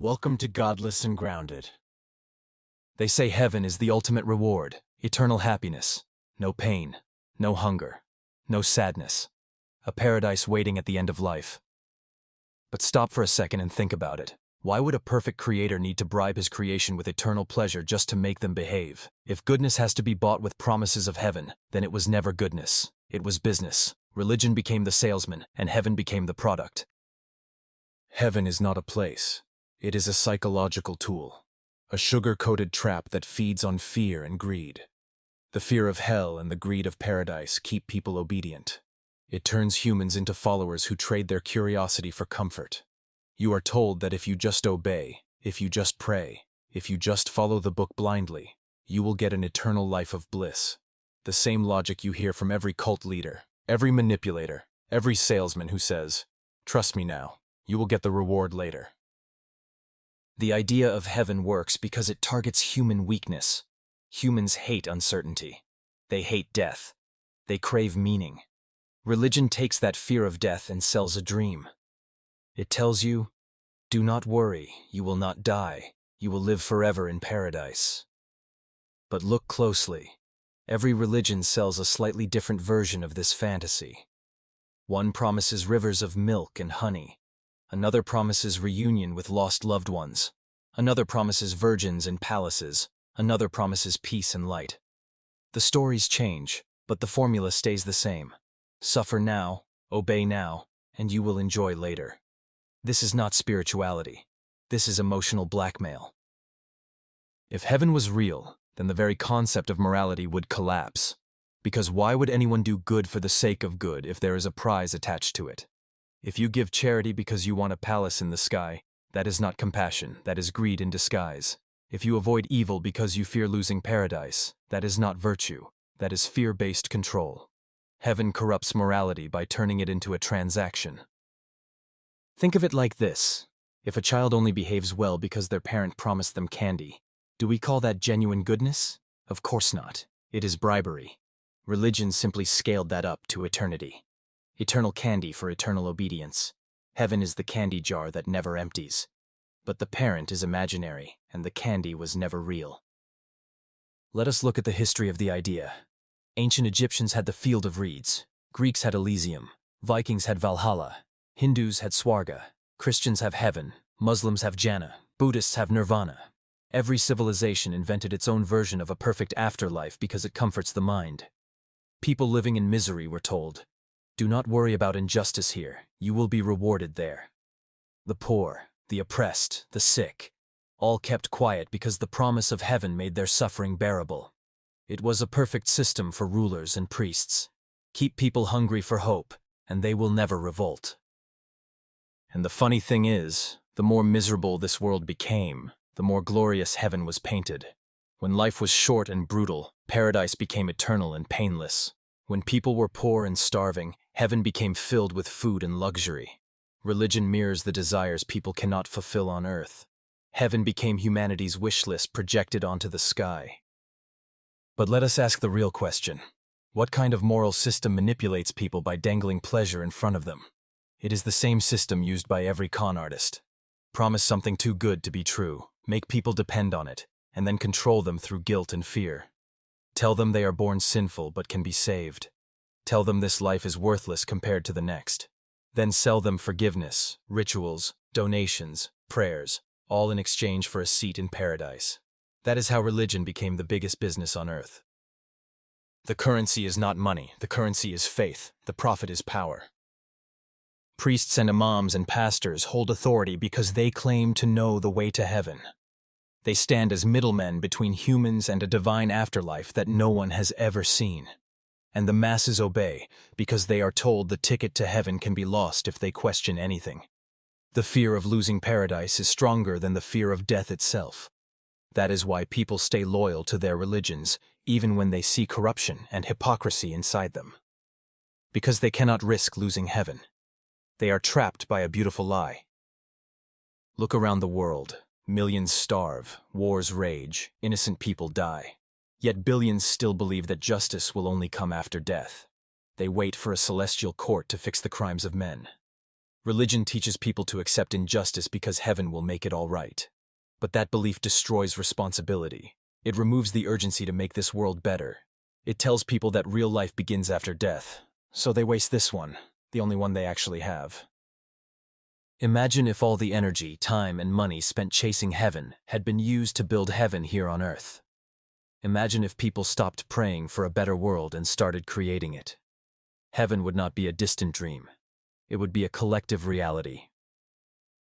Welcome to Godless and Grounded. They say heaven is the ultimate reward, eternal happiness, no pain, no hunger, no sadness, a paradise waiting at the end of life. But stop for a second and think about it. Why would a perfect creator need to bribe his creation with eternal pleasure just to make them behave? If goodness has to be bought with promises of heaven, then it was never goodness. It was business. Religion became the salesman, and heaven became the product. Heaven is not a place. It is a psychological tool, a sugar-coated trap that feeds on fear and greed. The fear of hell and the greed of paradise keep people obedient. It turns humans into followers who trade their curiosity for comfort. You are told that if you just obey, if you just pray, if you just follow the book blindly, you will get an eternal life of bliss. The same logic you hear from every cult leader, every manipulator, every salesman who says, "Trust me now, you will get the reward later." The idea of heaven works because it targets human weakness. Humans hate uncertainty. They hate death. They crave meaning. Religion takes that fear of death and sells a dream. It tells you, do not worry, you will not die. You will live forever in paradise. But look closely. Every religion sells a slightly different version of this fantasy. One promises rivers of milk and honey. Another promises reunion with lost loved ones. Another promises virgins and palaces. Another promises peace and light. The stories change, but the formula stays the same. Suffer now, obey now, and you will enjoy later. This is not spirituality. This is emotional blackmail. If heaven was real, then the very concept of morality would collapse. Because why would anyone do good for the sake of good if there is a prize attached to it? If you give charity because you want a palace in the sky, that is not compassion, that is greed in disguise. If you avoid evil because you fear losing paradise, that is not virtue, that is fear-based control. Heaven corrupts morality by turning it into a transaction. Think of it like this. If a child only behaves well because their parent promised them candy, do we call that genuine goodness? Of course not. It is bribery. Religion simply scaled that up to eternity. Eternal candy for eternal obedience. Heaven is the candy jar that never empties. But the parent is imaginary, and the candy was never real. Let us look at the history of the idea. Ancient Egyptians had the Field of Reeds. Greeks had Elysium. Vikings had Valhalla. Hindus had Swarga. Christians have heaven. Muslims have Jannah. Buddhists have Nirvana. Every civilization invented its own version of a perfect afterlife because it comforts the mind. People living in misery were told, "Do not worry about injustice here, you will be rewarded there." The poor, the oppressed, the sick, all kept quiet because the promise of heaven made their suffering bearable. It was a perfect system for rulers and priests. Keep people hungry for hope, and they will never revolt. And the funny thing is, the more miserable this world became, the more glorious heaven was painted. When life was short and brutal, paradise became eternal and painless. When people were poor and starving, heaven became filled with food and luxury. Religion mirrors the desires people cannot fulfill on earth. Heaven became humanity's wish list projected onto the sky. But let us ask the real question. What kind of moral system manipulates people by dangling pleasure in front of them? It is the same system used by every con artist. Promise something too good to be true, make people depend on it, and then control them through guilt and fear. Tell them they are born sinful but can be saved. Tell them this life is worthless compared to the next. Then sell them forgiveness, rituals, donations, prayers, all in exchange for a seat in paradise. That is how religion became the biggest business on earth. The currency is not money, the currency is faith, the profit is power. Priests and imams and pastors hold authority because they claim to know the way to heaven. They stand as middlemen between humans and a divine afterlife that no one has ever seen. And the masses obey because they are told the ticket to heaven can be lost if they question anything. The fear of losing paradise is stronger than the fear of death itself. That is why people stay loyal to their religions, even when they see corruption and hypocrisy inside them. Because they cannot risk losing heaven. They are trapped by a beautiful lie. Look around the world. Millions starve, wars rage, innocent people die. Yet billions still believe that justice will only come after death. They wait for a celestial court to fix the crimes of men. Religion teaches people to accept injustice because heaven will make it all right. But that belief destroys responsibility. It removes the urgency to make this world better. It tells people that real life begins after death, so they waste this one, the only one they actually have. Imagine if all the energy, time, and money spent chasing heaven had been used to build heaven here on earth. Imagine if people stopped praying for a better world and started creating it. Heaven would not be a distant dream. It would be a collective reality.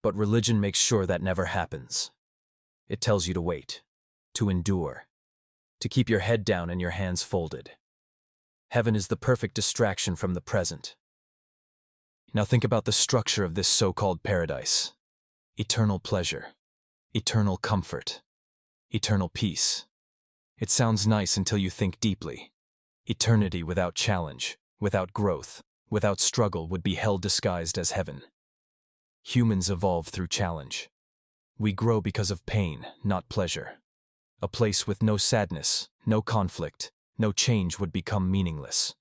But religion makes sure that never happens. It tells you to wait, to endure, to keep your head down and your hands folded. Heaven is the perfect distraction from the present. Now think about the structure of this so-called paradise. Eternal pleasure, eternal comfort, eternal peace. It sounds nice until you think deeply. Eternity without challenge, without growth, without struggle would be hell disguised as heaven. Humans evolve through challenge. We grow because of pain, not pleasure. A place with no sadness, no conflict, no change would become meaningless.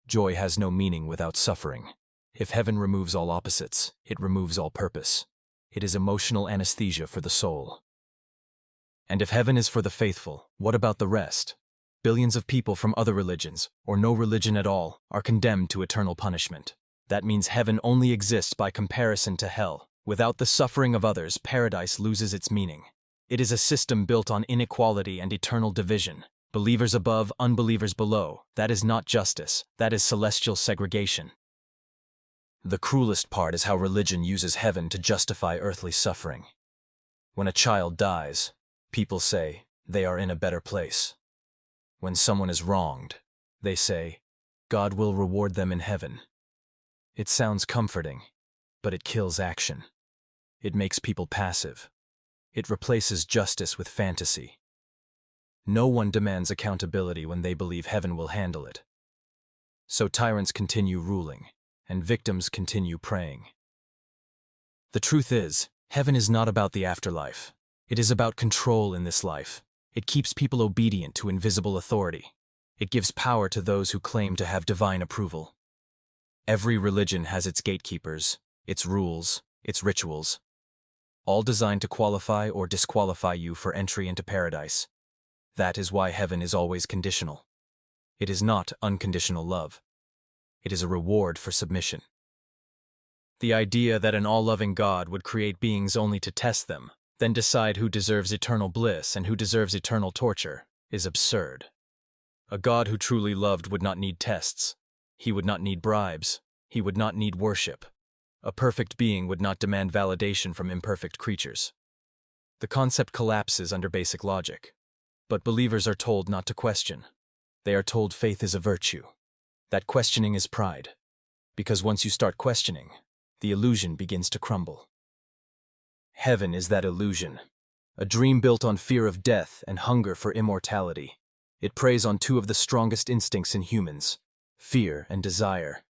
Joy has no meaning without suffering. If heaven removes all opposites, it removes all purpose. It is emotional anesthesia for the soul. And if heaven is for the faithful, what about the rest? Billions of people from other religions, or no religion at all, are condemned to eternal punishment. That means heaven only exists by comparison to hell. Without the suffering of others, paradise loses its meaning. It is a system built on inequality and eternal division. Believers above, unbelievers below. That is not justice. That is celestial segregation. The cruelest part is how religion uses heaven to justify earthly suffering. When a child dies, people say they are in a better place. When someone is wronged, they say, God will reward them in heaven. It sounds comforting, but it kills action. It makes people passive. It replaces justice with fantasy. No one demands accountability when they believe heaven will handle it. So tyrants continue ruling, and victims continue praying. The truth is, heaven is not about the afterlife. It is about control in this life. It keeps people obedient to invisible authority. It gives power to those who claim to have divine approval. Every religion has its gatekeepers, its rules, its rituals, all designed to qualify or disqualify you for entry into paradise. That is why heaven is always conditional. It is not unconditional love. It is a reward for submission. The idea that an all-loving God would create beings only to test them, then decide who deserves eternal bliss and who deserves eternal torture, is absurd. A God who truly loved would not need tests. He would not need bribes. He would not need worship. A perfect being would not demand validation from imperfect creatures. The concept collapses under basic logic. But believers are told not to question. They are told faith is a virtue. That questioning is pride. Because once you start questioning, the illusion begins to crumble. Heaven is that illusion. A dream built on fear of death and hunger for immortality. It preys on two of the strongest instincts in humans, fear and desire.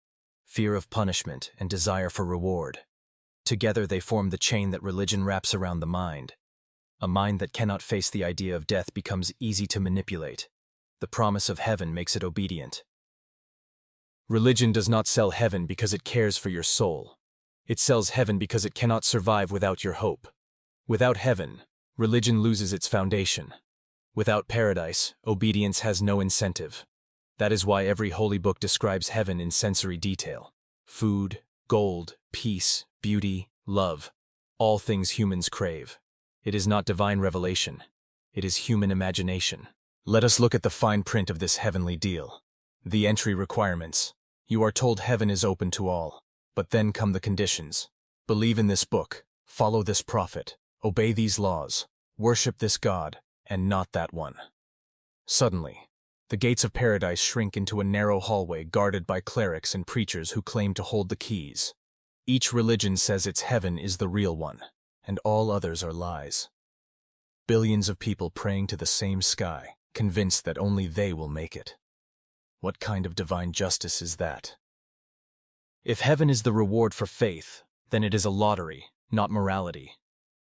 Fear of punishment and desire for reward. Together they form the chain that religion wraps around the mind. A mind that cannot face the idea of death becomes easy to manipulate. The promise of heaven makes it obedient. Religion does not sell heaven because it cares for your soul. It sells heaven because it cannot survive without your hope. Without heaven, religion loses its foundation. Without paradise, obedience has no incentive. That is why every holy book describes heaven in sensory detail. Food, gold, peace, beauty, love. All things humans crave. It is not divine revelation. It is human imagination. Let us look at the fine print of this heavenly deal. The entry requirements. You are told heaven is open to all. But then come the conditions. Believe in this book. Follow this prophet. Obey these laws. Worship this God, and not that one. Suddenly, the gates of paradise shrink into a narrow hallway guarded by clerics and preachers who claim to hold the keys. Each religion says its heaven is the real one, and all others are lies. Billions of people praying to the same sky, convinced that only they will make it. What kind of divine justice is that? If heaven is the reward for faith, then it is a lottery, not morality.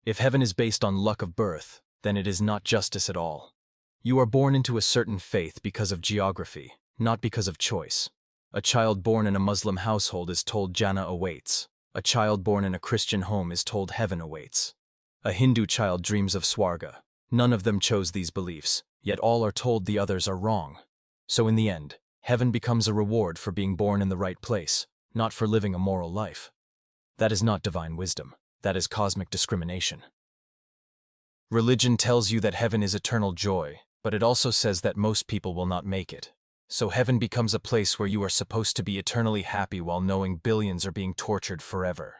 If heaven is based on luck of birth, then it is not justice at all. You are born into a certain faith because of geography, not because of choice. A child born in a Muslim household is told Jannah awaits. A child born in a Christian home is told heaven awaits. A Hindu child dreams of Swarga. None of them chose these beliefs, yet all are told the others are wrong. So in the end, heaven becomes a reward for being born in the right place, not for living a moral life. That is not divine wisdom. That is cosmic discrimination. Religion tells you that heaven is eternal joy, but it also says that most people will not make it. So heaven becomes a place where you are supposed to be eternally happy while knowing billions are being tortured forever.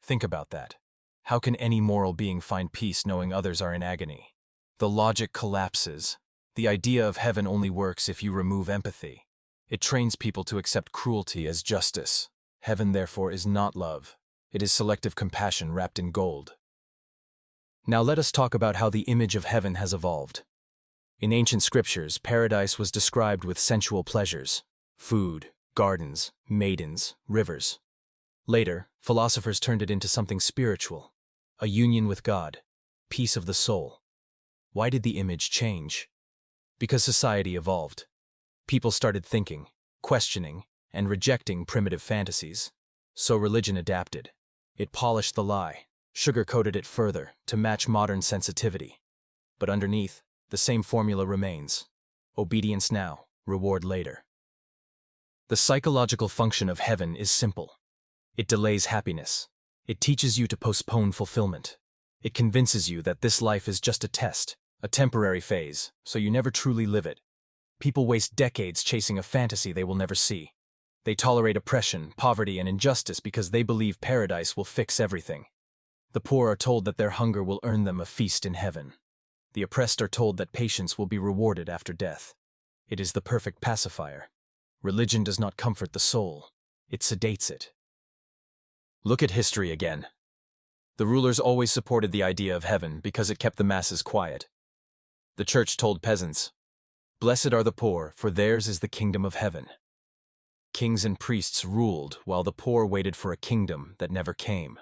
Think about that. How can any moral being find peace knowing others are in agony? The logic collapses. The idea of heaven only works if you remove empathy. It trains people to accept cruelty as justice. Heaven, therefore, is not love. It is selective compassion wrapped in gold. Now let us talk about how the image of heaven has evolved. In ancient scriptures, paradise was described with sensual pleasures: food, gardens, maidens, rivers. Later, philosophers turned it into something spiritual, a union with God, peace of the soul. Why did the image change? Because society evolved. People started thinking, questioning, and rejecting primitive fantasies. So religion adapted. It polished the lie, sugar-coated it further to match modern sensitivity. But underneath, the same formula remains: obedience now, reward later. The psychological function of heaven is simple. It delays happiness. It teaches you to postpone fulfillment. It convinces you that this life is just a test, a temporary phase, so you never truly live it. People waste decades chasing a fantasy they will never see. They tolerate oppression, poverty, and injustice because they believe paradise will fix everything. The poor are told that their hunger will earn them a feast in heaven. The oppressed are told that patience will be rewarded after death. It is the perfect pacifier. Religion does not comfort the soul. It sedates it. Look at history again. The rulers always supported the idea of heaven because it kept the masses quiet. The church told peasants, "Blessed are the poor, for theirs is the kingdom of heaven." Kings and priests ruled while the poor waited for a kingdom that never came.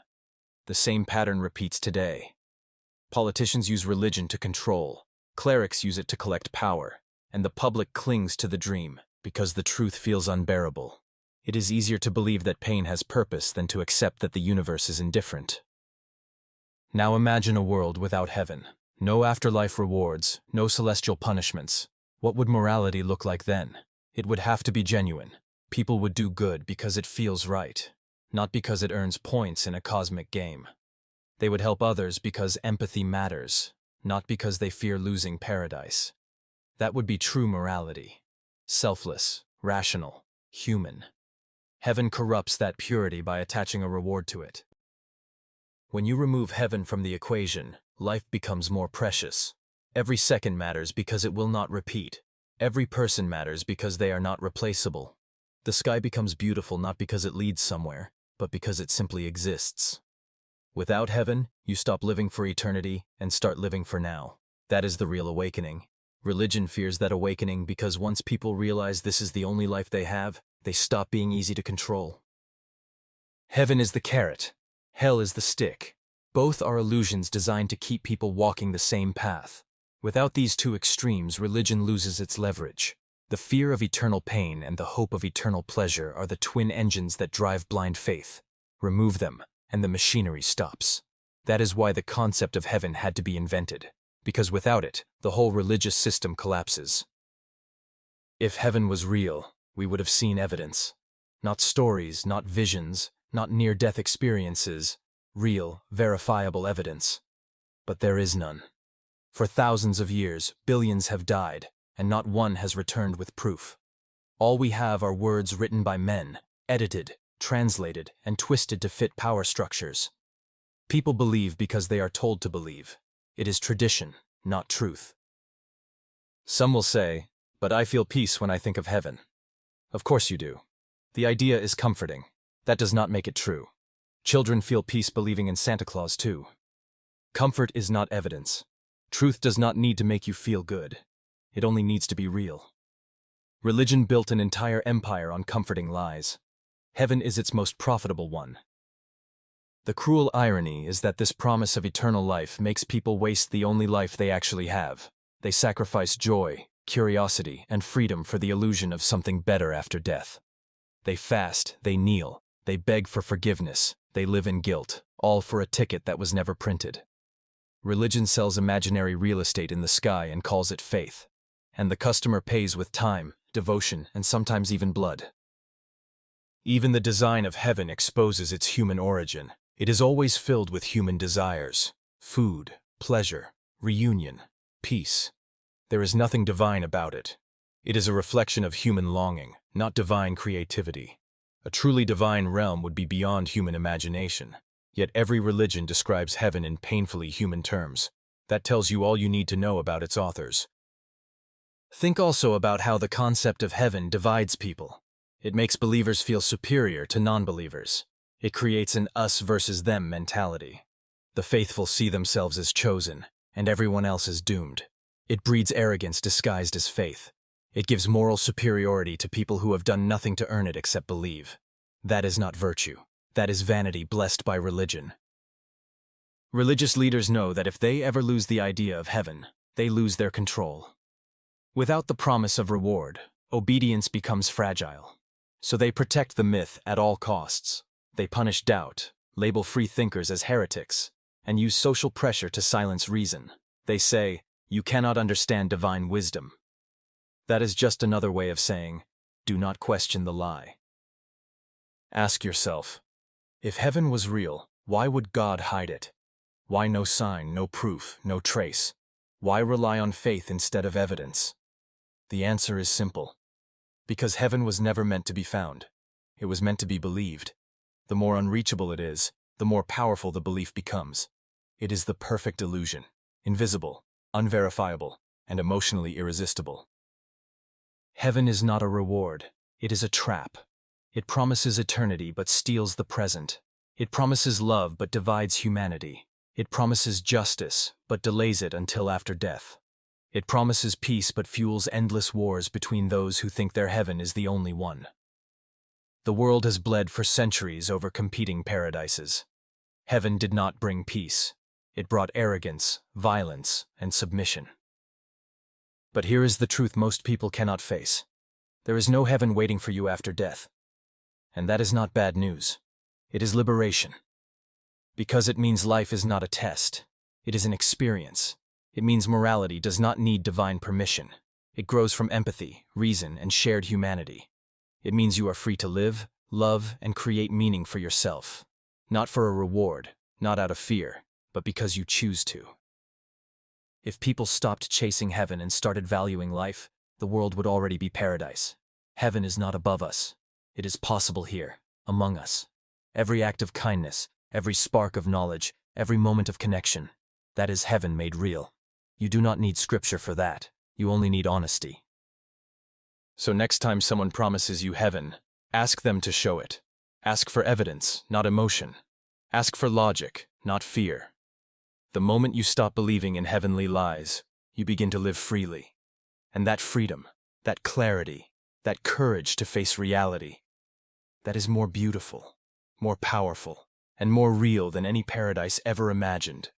The same pattern repeats today. Politicians use religion to control, clerics use it to collect power, and the public clings to the dream because the truth feels unbearable. It is easier to believe that pain has purpose than to accept that the universe is indifferent. Now imagine a world without heaven. No afterlife rewards, no celestial punishments. What would morality look like then? It would have to be genuine. People would do good because it feels right, not because it earns points in a cosmic game. They would help others because empathy matters, not because they fear losing paradise. That would be true morality. Selfless, rational, human. Heaven corrupts that purity by attaching a reward to it. When you remove heaven from the equation, life becomes more precious. Every second matters because it will not repeat. Every person matters because they are not replaceable. The sky becomes beautiful not because it leads somewhere, but because it simply exists. Without heaven, you stop living for eternity and start living for now. That is the real awakening. Religion fears that awakening because once people realize this is the only life they have, they stop being easy to control. Heaven is the carrot. Hell is the stick. Both are illusions designed to keep people walking the same path. Without these two extremes, religion loses its leverage. The fear of eternal pain and the hope of eternal pleasure are the twin engines that drive blind faith. Remove them, and the machinery stops. That is why the concept of heaven had to be invented, because without it, the whole religious system collapses. If heaven was real, we would have seen evidence. Not stories, not visions, not near-death experiences. Real, verifiable evidence. But there is none. For thousands of years, billions have died, and not one has returned with proof. All we have are words written by men, edited, translated, and twisted to fit power structures. People believe because they are told to believe. It is tradition, not truth. Some will say, "But I feel peace when I think of heaven." Of course you do. The idea is comforting. That does not make it true. Children feel peace believing in Santa Claus too. Comfort is not evidence. Truth does not need to make you feel good. It only needs to be real. Religion built an entire empire on comforting lies. Heaven is its most profitable one. The cruel irony is that this promise of eternal life makes people waste the only life they actually have. They sacrifice joy, curiosity, and freedom for the illusion of something better after death. They fast, they kneel, they beg for forgiveness, They live in guilt, all for a ticket that was never printed. Religion sells imaginary real estate in the sky and calls it faith, and the customer pays with time, devotion, and sometimes even blood. Even the design of heaven exposes its human origin. It is always filled with human desires: food, pleasure, reunion, peace. There is nothing divine about it. It is a reflection of human longing, not divine creativity. A truly divine realm would be beyond human imagination. Yet every religion describes heaven in painfully human terms. That tells you all you need to know about its authors. Think also about how the concept of heaven divides people. It makes believers feel superior to non-believers. It creates an us versus them mentality. The faithful see themselves as chosen, and everyone else is doomed. It breeds arrogance disguised as faith. It gives moral superiority to people who have done nothing to earn it except believe. That is not virtue. That is vanity blessed by religion. Religious leaders know that if they ever lose the idea of heaven, they lose their control. Without the promise of reward, obedience becomes fragile. So they protect the myth at all costs. They punish doubt, label free thinkers as heretics, and use social pressure to silence reason. They say, "You cannot understand divine wisdom." That is just another way of saying, do not question the lie. Ask yourself, if heaven was real, why would God hide it? Why no sign, no proof, no trace? Why rely on faith instead of evidence? The answer is simple. Because heaven was never meant to be found. It was meant to be believed. The more unreachable it is, the more powerful the belief becomes. It is the perfect illusion, invisible, unverifiable, and emotionally irresistible. Heaven is not a reward. It is a trap. It promises eternity but steals the present. It promises love but divides humanity. It promises justice but delays it until after death. It promises peace but fuels endless wars between those who think their heaven is the only one. The world has bled for centuries over competing paradises. Heaven did not bring peace. It brought arrogance, violence, and submission. But here is the truth most people cannot face. There is no heaven waiting for you after death. And that is not bad news. It is liberation. Because it means life is not a test. It is an experience. It means morality does not need divine permission. It grows from empathy, reason, and shared humanity. It means you are free to live, love, and create meaning for yourself. Not for a reward, not out of fear, but because you choose to. If people stopped chasing heaven and started valuing life, the world would already be paradise. Heaven is not above us. It is possible here, among us. Every act of kindness, every spark of knowledge, every moment of connection, that is heaven made real. You do not need scripture for that. You only need honesty. So next time someone promises you heaven, ask them to show it. Ask for evidence, not emotion. Ask for logic, not fear. The moment you stop believing in heavenly lies, you begin to live freely. And that freedom, that clarity, that courage to face reality, that is more beautiful, more powerful, and more real than any paradise ever imagined.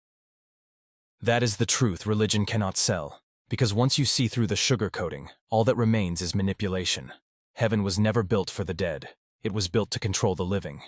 That is the truth religion cannot sell, because once you see through the sugarcoating, all that remains is manipulation. Heaven was never built for the dead. It was built to control the living.